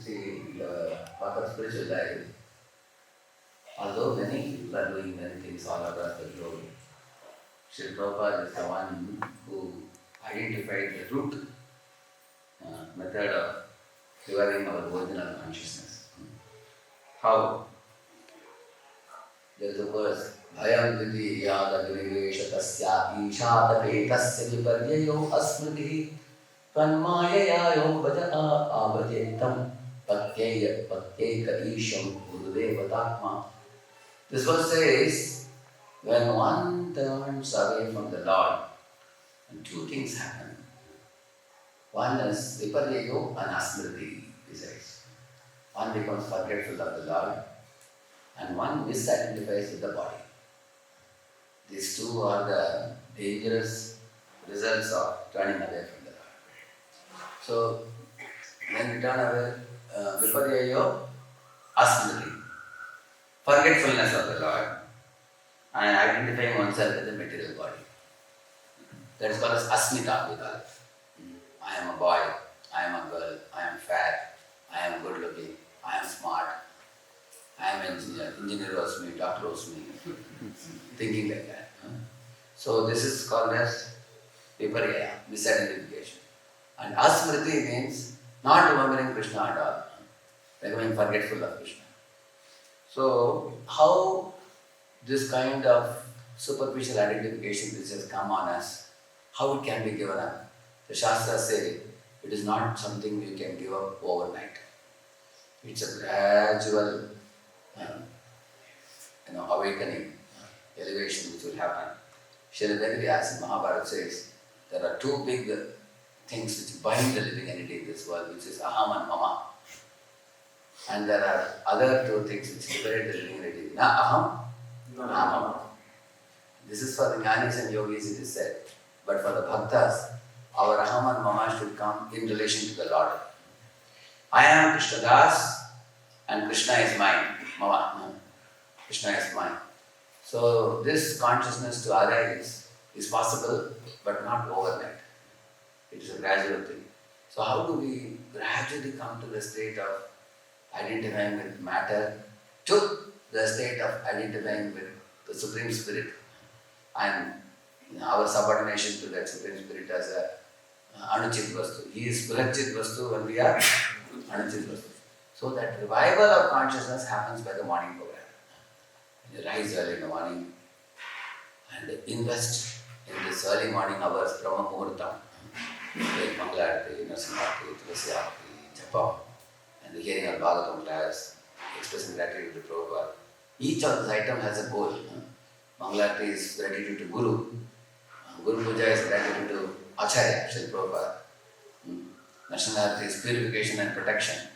see, the path of spiritual life, although many people are doing many things all across the globe, Srila Prabhupada is the one who identified the root method of reviving our original consciousness. How? There is a verse, Bhayam Vidi Yada Vinivesha Tasya Ishata Petasya Viparyayo Asmriti Tanmayayo Bhajata Avajetam Patyaya Patyeka Isham Gurudevatatma. This verse says, when one turns away from the Lord, and two things happen. One is Viparyayo and Asmriti, he says. One becomes forgetful of the Lord, and one misidentifies with the body. These two are the dangerous results of turning away from the Lord. So, when we turn away, Viparyayo, Asmriti, forgetfulness of the Lord, and identifying oneself with the material body. That is called as Asmita, we call it. I am a boy, I am a girl, I am fat, I am good looking, I am smart, I am an engineer owes me, doctor owes me, thinking like that. So this is called as Viparya, misidentification. And Asmriti means not remembering Krishna at all, becoming forgetful of Krishna. So how this kind of superficial identification which has come on us, how it can be given up? The Shastras say it is not something you can give up overnight. It's a gradual awakening, elevation which will happen. Srila Radheshyam in Mahabharata says there are two big things which bind the living entity in this world, which is Aham and Mama. And there are other two things which separate the living entity. Na Aham, na Mama. This is for the Jnanis and Yogis, it is said. But for the Bhaktas, our Aham and Mama should come in relation to the Lord. I am Krishnadas and Krishna is mine. Mama. Krishna is mine. So this consciousness to arise is possible but not overnight. It is a gradual thing. So how do we gradually come to the state of identifying with matter to the state of identifying with the Supreme Spirit and our subordination to that Supreme Spirit as a Anuchit Vastu. He is Purachit Vastu and we are Anuchit Vastu. So that revival of consciousness happens by the morning program. You rise early in the morning and invest in this early morning hours, Brahma Muhurtam, like Mangalarti, Narasimharti, Tulasi Aarti, Japam, and the hearing of Bhagavatam class, expressing gratitude to Prabhupada. Each of these items has a goal. Mangalarti is gratitude to Guru. Guru Puja is gratitude to Acharya, Srila Prabhupada. Narasimharti is purification and protection.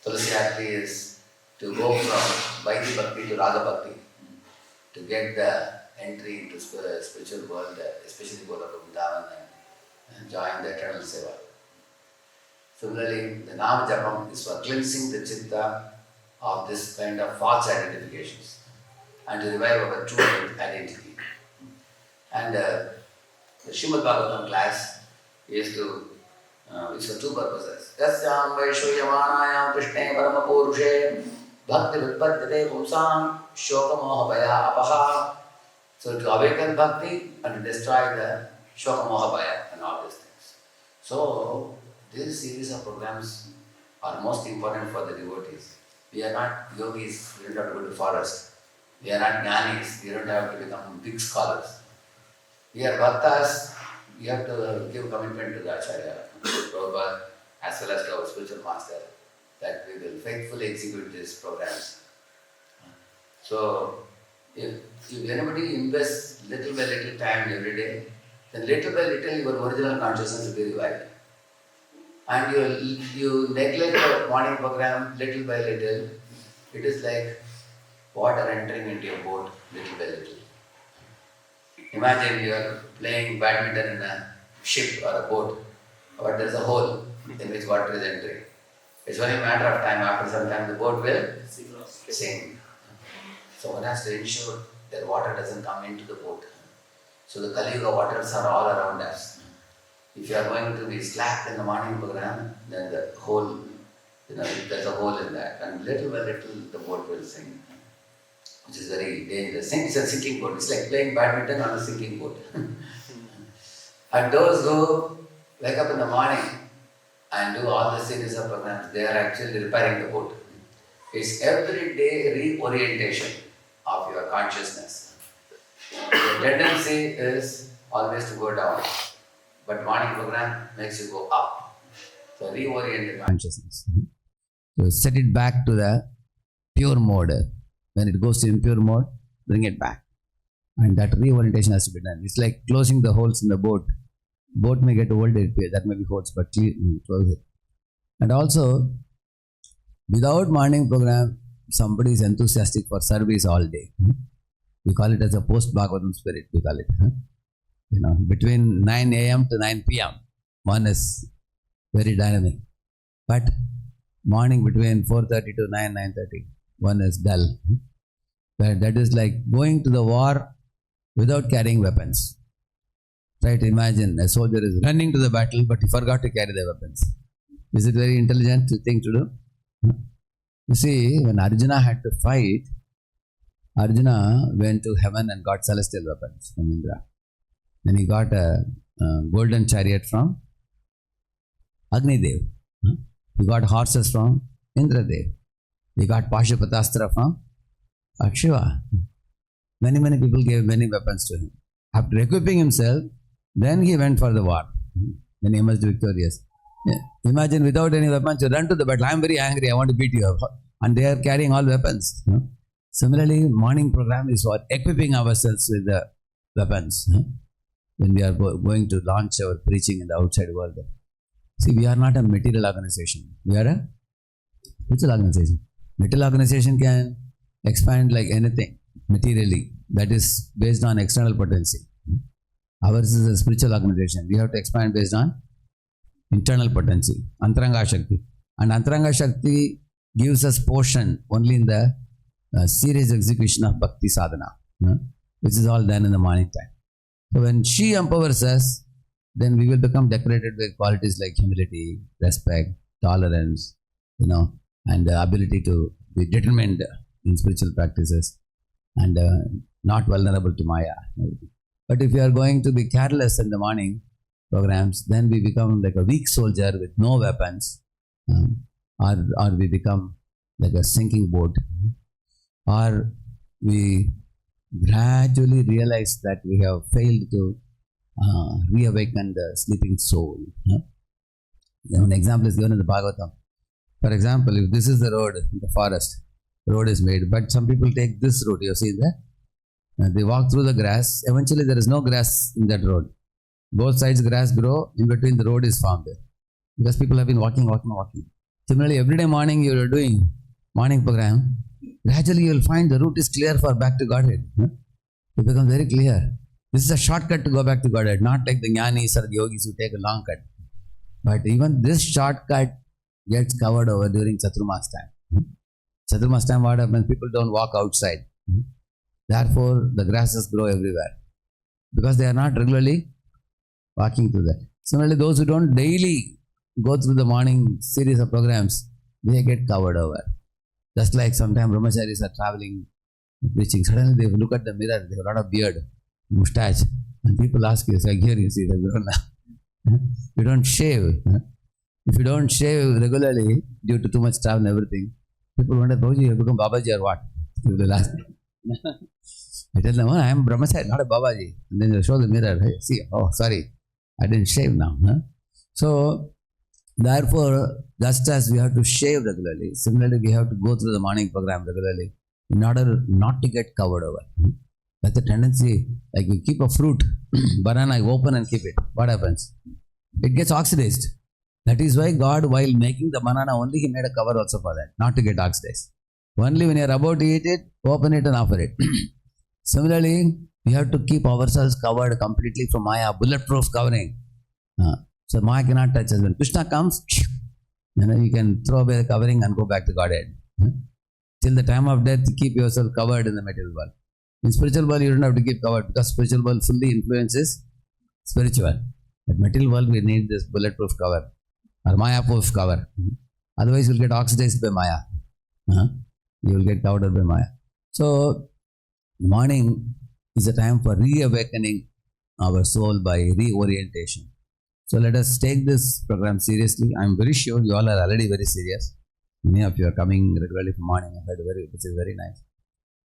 Tulasi Aarti is to go from Vaidhi Bhakti to Radha Bhakti, to get the entry into spiritual world, especially Golaka Vrindavan, and join the eternal seva. Similarly, the Nama Japam is for cleansing the chitta of this kind of false identifications and to revive our true identity. And the Srimad Bhagavatam class is to it's for two purposes. Yasyam Vaishyamanayam Krishne Parama Purushe Bhakti Vitpadyate Pumsam Shoka Moha Bhaya Apaha. So to awaken bhakti and to destroy the Shoka Moha Bhaya and all these things. So this series of programs are most important for the devotees. We are not yogis, we don't have to go to forest. We are not jnanis, we don't have to become big scholars. We are bhaktas, we have to give commitment to the Acharya, to Prabhupada, as well as to our spiritual master, that we will faithfully execute these programs. So, if anybody invests little by little time every day, then little by little your original consciousness will be revived. And you neglect the morning program little by little, it is like water entering into a boat little by little. Imagine you are playing badminton in a ship or a boat, but there is a hole in which water is entering. It's only a matter of time, after some time the boat will sink. So one has to ensure that water doesn't come into the boat. So the Kali Yuga waters are all around us. If you are going to be slack in the morning program, then the whole if there's a hole in that, and little by little the boat will sink, which is very dangerous. It's a sinking boat. It's like playing badminton on a sinking boat. And those who wake up in the morning and do all the series of programs, they are actually repairing the boat. It's everyday reorientation of your consciousness. The tendency is always to go down, but morning program makes you go up. So reorient the consciousness. So set it back to the pure mode. When it goes to impure mode, bring it back. And that reorientation has to be done. It's like closing the holes in the boat. Boat may get old, there may be holes, but close it. And also, without morning program, somebody is enthusiastic for service all day. We call it as a post-Bhagavatam spirit, we call it. Between 9 a.m. to 9 p.m., one is very dynamic. But morning between 4:30 to 9:30, one is dull. That is like going to the war without carrying weapons. Try to imagine a soldier is running to the battle, but he forgot to carry the weapons. Is it very intelligent thing to do? You see, when Arjuna had to fight, Arjuna went to heaven and got celestial weapons from Indra. Then he got a golden chariot from Agni Dev. He got horses from Indra Dev. He got Pashupatastra from Akshiva. Many people gave many weapons to him. After equipping himself, then he went for the war. Then he emerged victorious. Imagine without any weapons, you run to the battle. I am very angry, I want to beat you up. And they are carrying all weapons. Similarly, morning program is for equipping ourselves with the weapons. When we are going to launch our preaching in the outside world. See, we are not a material organization. We are a spiritual organization. Material organization can expand like anything materially. That is based on external potency. Ours is a spiritual organization. We have to expand based on internal potency, Antaranga Shakti. And Antaranga Shakti gives us portion only in the serious execution of Bhakti Sadhana, which is all done in the morning time. So when she empowers us, then we will become decorated with qualities like humility, respect, tolerance, and the ability to be determined in spiritual practices and not vulnerable to Maya. But if we are going to be careless in the morning programs, then we become like a weak soldier with no weapons, or we become like a sinking boat, or we gradually realize that we have failed to reawaken the sleeping soul. An example is given in the Bhagavatam. For example, if this is the road, the forest, road is made, but some people take this route, you see that? They walk through the grass, eventually there is no grass in that road. Both sides grass grow, in between the road is formed. Because people have been walking. Similarly, every day morning you are doing morning program, gradually you will find the route is clear for back to Godhead. It becomes very clear. This is a shortcut to go back to Godhead, not like the jnanis or the yogis who take a long cut. But even this shortcut gets covered over during Chaturmas time. Chaturmas time, what happens? People don't walk outside. Therefore, the grasses grow everywhere. Because they are not regularly walking through that. Similarly, those who don't daily go through the morning series of programs, they get covered over. Just like sometimes brahmacharis are traveling, preaching. Suddenly they look at the mirror, they have a lot of beard, moustache. And people ask you, like here you see, you don't shave. If you don't shave regularly due to too much travel and everything, people wonder, Babaji, you have become Babaji or what? People will ask me. I tell them, I am brahmachari, not a Babaji. And then they show the mirror, hey, see, oh, sorry, I didn't shave now. So, therefore, just as we have to shave regularly, similarly, we have to go through the morning program regularly in order not to get covered over. That's the tendency, like you keep a fruit, banana, you open and keep it. What happens? It gets oxidized. That is why God, while making the banana only, He made a cover also for that, not to get oxidized. Only when you are about to eat it, open it and offer it. Similarly, we have to keep ourselves covered completely from Maya, bulletproof covering. So Maya cannot touch us. When Krishna comes, you can throw away the covering and go back to Godhead. Till the time of death, keep yourself covered in the material world. In spiritual world, you don't have to keep covered because spiritual world fully influences spiritual. But material world, we need this bulletproof cover or Maya-proof cover. Otherwise, you'll get oxidized by Maya. You will get clouded by Maya. So, the morning is a time for reawakening our soul by reorientation. So, let us take this program seriously. I'm very sure you all are already very serious. Many of you are coming regularly for morning, which is very nice.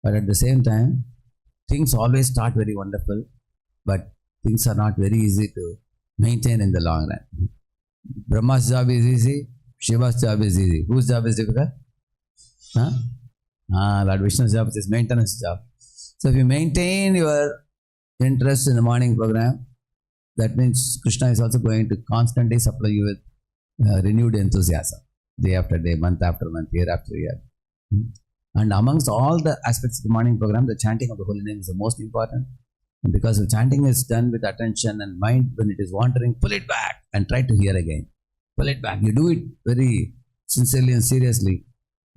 But at the same time, things always start very wonderful, but things are not very easy to maintain in the long run. Brahma's job is easy, Shiva's job is easy. Whose job is difficult? Lord Vishnu's job is maintenance job. So if you maintain your interest in the morning program, that means Krishna is also going to constantly supply you with renewed enthusiasm, day after day, month after month, year after year. And amongst all the aspects of the morning program, the chanting of the holy name is the most important. And because the chanting is done with attention and mind, when it is wandering, pull it back and try to hear again. Pull it back. You do it very sincerely and seriously.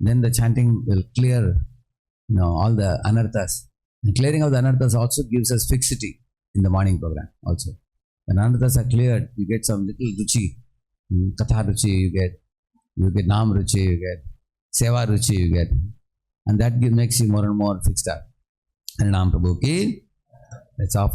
Then the chanting will clear, all the anarthas. The clearing of the anarthas also gives us fixity in the morning program also. When anarthas are cleared, you get some little ruchi, katha ruchi you get nam ruchi, you get seva ruchi, you get. And that makes you more and more fixed up. And Nam Prabhu ki, let's offer